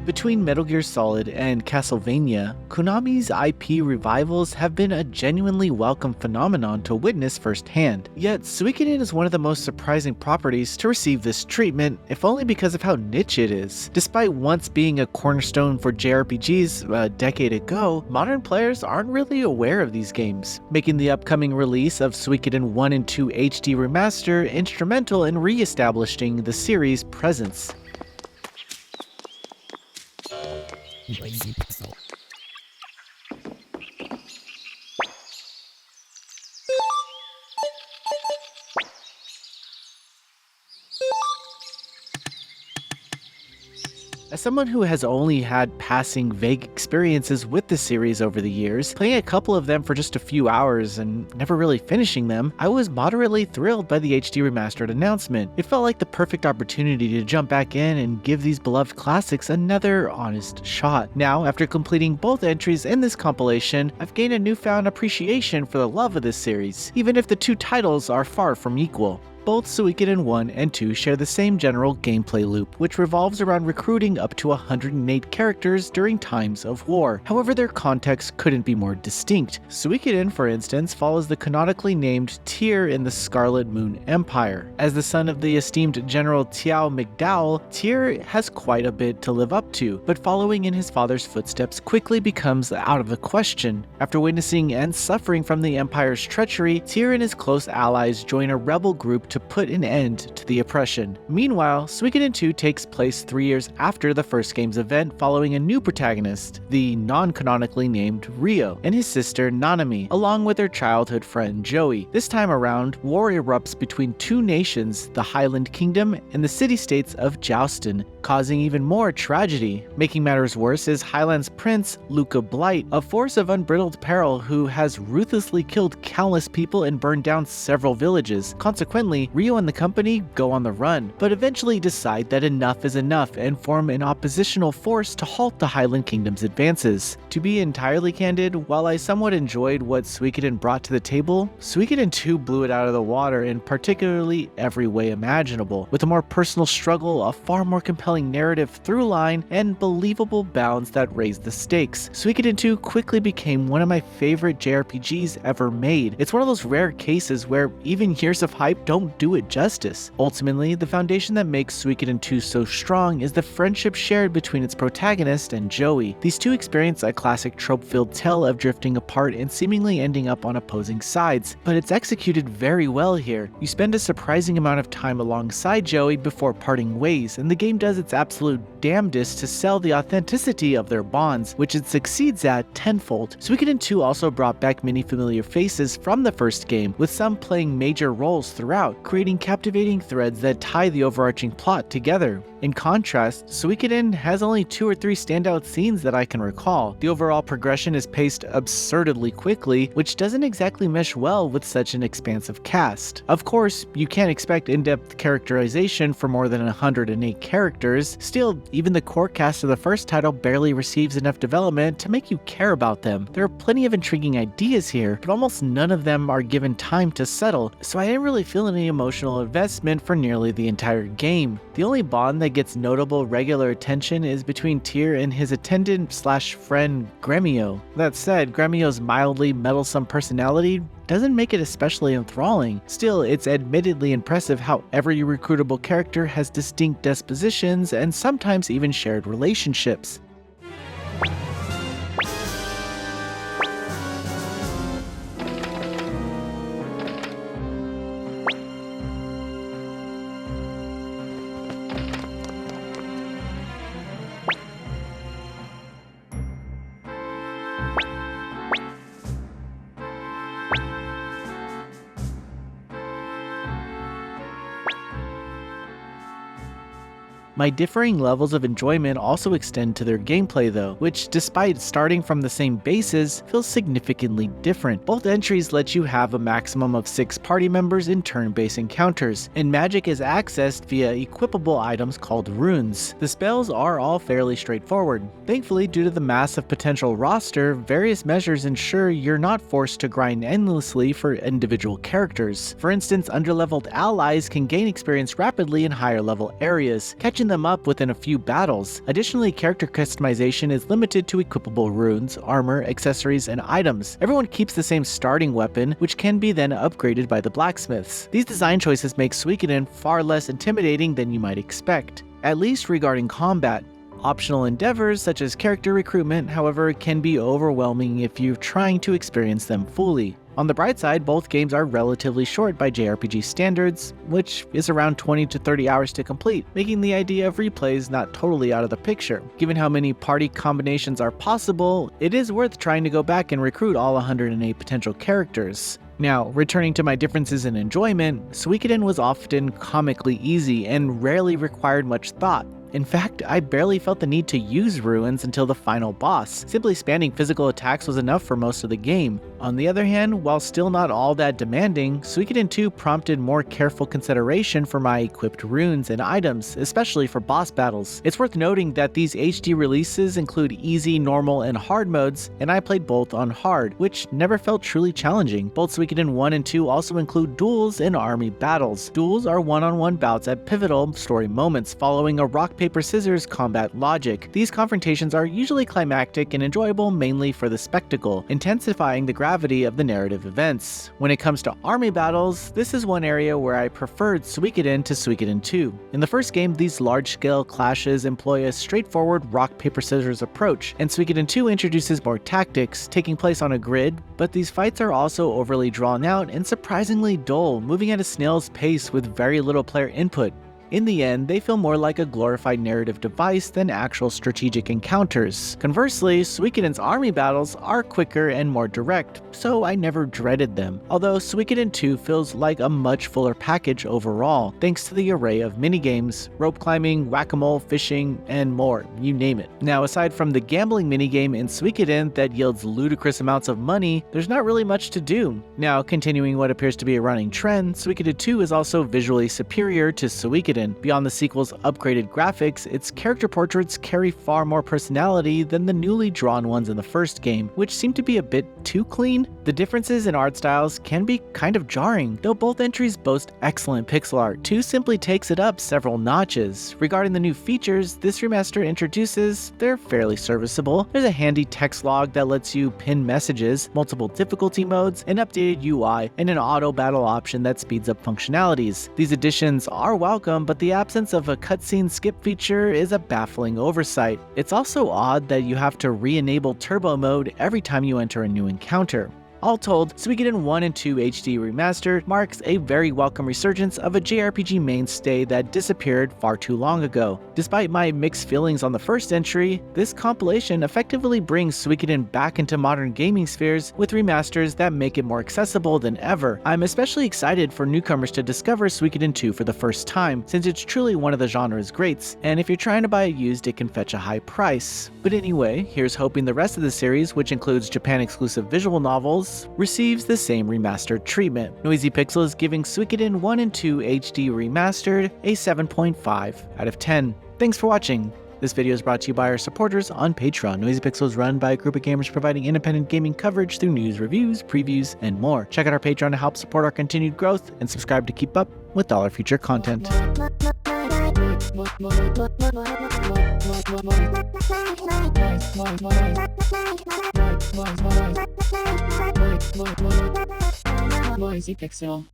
Between Metal Gear Solid and Castlevania, Konami's IP revivals have been a genuinely welcome phenomenon to witness firsthand. Yet, Suikoden is one of the most surprising properties to receive this treatment, if only because of how niche it is. Despite once being a cornerstone for JRPGs a decade ago, modern players aren't really aware of these games, making the upcoming release of Suikoden I and II HD Remaster instrumental in re-establishing the series' presence. As someone who has only had passing vague experiences with the series over the years, playing a couple of them for just a few hours and never really finishing them, I was moderately thrilled by the HD Remastered announcement. It felt like the perfect opportunity to jump back in and give these beloved classics another honest shot. Now, after completing both entries in this compilation, I've gained a newfound appreciation for the love of this series, even if the two titles are far from equal. Both Suikoden I and II share the same general gameplay loop, which revolves around recruiting up to 108 characters during times of war. However, their context couldn't be more distinct. Suikoden, for instance, follows the canonically named Tyr in the Scarlet Moon Empire. As the son of the esteemed General Tiao McDowell, Tyr has quite a bit to live up to, but following in his father's footsteps quickly becomes out of the question. After witnessing and suffering from the Empire's treachery, Tyr and his close allies join a rebel group to put an end to the oppression. Meanwhile, Suikoden II takes place 3 years after the first game's event, following a new protagonist, the non-canonically named Ryo, and his sister Nanami, along with their childhood friend Joey. This time around, war erupts between two nations, the Highland Kingdom and the city-states of Joustin, causing even more tragedy. Making matters worse is Highland's prince, Luca Blight, a force of unbridled peril who has ruthlessly killed countless people and burned down several villages. Consequently, Ryo and the company go on the run, but eventually decide that enough is enough and form an oppositional force to halt the Highland Kingdom's advances. To be entirely candid, while I somewhat enjoyed what Suikoden brought to the table, Suikoden II blew it out of the water in particularly every way imaginable, with a more personal struggle, a far more compelling narrative through line, and believable bounds that raised the stakes. Suikoden II quickly became one of my favorite JRPGs ever made. It's one of those rare cases where even years of hype don't do it justice. Ultimately, the foundation that makes Suikoden II so strong is the friendship shared between its protagonist and Joey. These two experience a classic trope-filled tale of drifting apart and seemingly ending up on opposing sides, but it's executed very well here. You spend a surprising amount of time alongside Joey before parting ways, and the game does its absolute damnedest to sell the authenticity of their bonds, which it succeeds at tenfold. Suikoden II also brought back many familiar faces from the first game, with some playing major roles throughout, creating captivating threads that tie the overarching plot together. In contrast, Suikoden has only 2 or 3 standout scenes that I can recall. The overall progression is paced absurdly quickly, which doesn't exactly mesh well with such an expansive cast. Of course, you can't expect in-depth characterization for more than 108 characters. Still, even the core cast of the first title barely receives enough development to make you care about them. There are plenty of intriguing ideas here, but almost none of them are given time to settle, so I didn't really feel any emotional investment for nearly the entire game. The only bond that gets notable regular attention is between Tyr and his attendant/friend Gremio. That said, Gremio's mildly meddlesome personality doesn't make it especially enthralling. Still, it's admittedly impressive how every recruitable character has distinct dispositions and sometimes even shared relationships. My differing levels of enjoyment also extend to their gameplay though, which despite starting from the same bases, feels significantly different. Both entries let you have a maximum of 6 party members in turn-based encounters, and magic is accessed via equipable items called runes. The spells are all fairly straightforward. Thankfully, due to the massive potential roster, various measures ensure you're not forced to grind endlessly for individual characters. For instance, underleveled allies can gain experience rapidly in higher level areas, catching them up within a few battles. Additionally, character customization is limited to equipable runes, armor, accessories, and items. Everyone keeps the same starting weapon, which can be then upgraded by the blacksmiths. These design choices make Suikoden far less intimidating than you might expect, at least regarding combat. Optional endeavors such as character recruitment, however, can be overwhelming if you're trying to experience them fully. On the bright side, both games are relatively short by JRPG standards, which is around 20 to 30 hours to complete, making the idea of replays not totally out of the picture. Given how many party combinations are possible, it is worth trying to go back and recruit all 108 potential characters. Now, returning to my differences in enjoyment, Suikoden was often comically easy and rarely required much thought. In fact, I barely felt the need to use ruins until the final boss. Simply spamming physical attacks was enough for most of the game. On the other hand, while still not all that demanding, Suikoden II prompted more careful consideration for my equipped runes and items, especially for boss battles. It's worth noting that these HD releases include easy, normal, and hard modes, and I played both on hard, which never felt truly challenging. Both Suikoden I and II also include duels and army battles. Duels are one-on-one bouts at pivotal story moments, following a rock paper, scissors combat logic. These confrontations are usually climactic and enjoyable mainly for the spectacle, intensifying the gravity of the narrative events. When it comes to army battles, this is one area where I preferred Suikoden to Suikoden II. In the first game, these large-scale clashes employ a straightforward rock paper scissors approach, and Suikoden II introduces more tactics, taking place on a grid, but these fights are also overly drawn out and surprisingly dull, moving at a snail's pace with very little player input. In the end, they feel more like a glorified narrative device than actual strategic encounters. Conversely, Suikoden's army battles are quicker and more direct, so I never dreaded them. Although Suikoden II feels like a much fuller package overall, thanks to the array of minigames, rope climbing, whack-a-mole, fishing, and more, you name it. Now, aside from the gambling minigame in Suikoden that yields ludicrous amounts of money, there's not really much to do. Now, continuing what appears to be a running trend, Suikoden II is also visually superior to Suikoden. Beyond the sequel's upgraded graphics, its character portraits carry far more personality than the newly drawn ones in the first game, which seem to be a bit too clean. The differences in art styles can be kind of jarring, though both entries boast excellent pixel art. 2 simply takes it up several notches. Regarding the new features this remaster introduces, they're fairly serviceable. There's a handy text log that lets you pin messages, multiple difficulty modes, an updated UI, and an auto battle option that speeds up functionalities. These additions are welcome, but the absence of a cutscene skip feature is a baffling oversight. It's also odd that you have to re-enable turbo mode every time you enter a new encounter. All told, Suikoden I and II HD Remaster marks a very welcome resurgence of a JRPG mainstay that disappeared far too long ago. Despite my mixed feelings on the first entry, this compilation effectively brings Suikoden back into modern gaming spheres with remasters that make it more accessible than ever. I'm especially excited for newcomers to discover Suikoden II for the first time, since it's truly one of the genre's greats, and if you're trying to buy it used, it can fetch a high price. But anyway, here's hoping the rest of the series, which includes Japan-exclusive visual novels, receives the same remastered treatment. Noisy Pixel is giving Suikoden I and II HD Remastered a 7.5 out of 10. Thanks for watching. This video is brought to you by our supporters on Patreon. Noisy Pixel is run by a group of gamers providing independent gaming coverage through news, reviews, previews, and more. Check out our Patreon to help support our continued growth, and subscribe to keep up with all our future content. Noisy Pixel.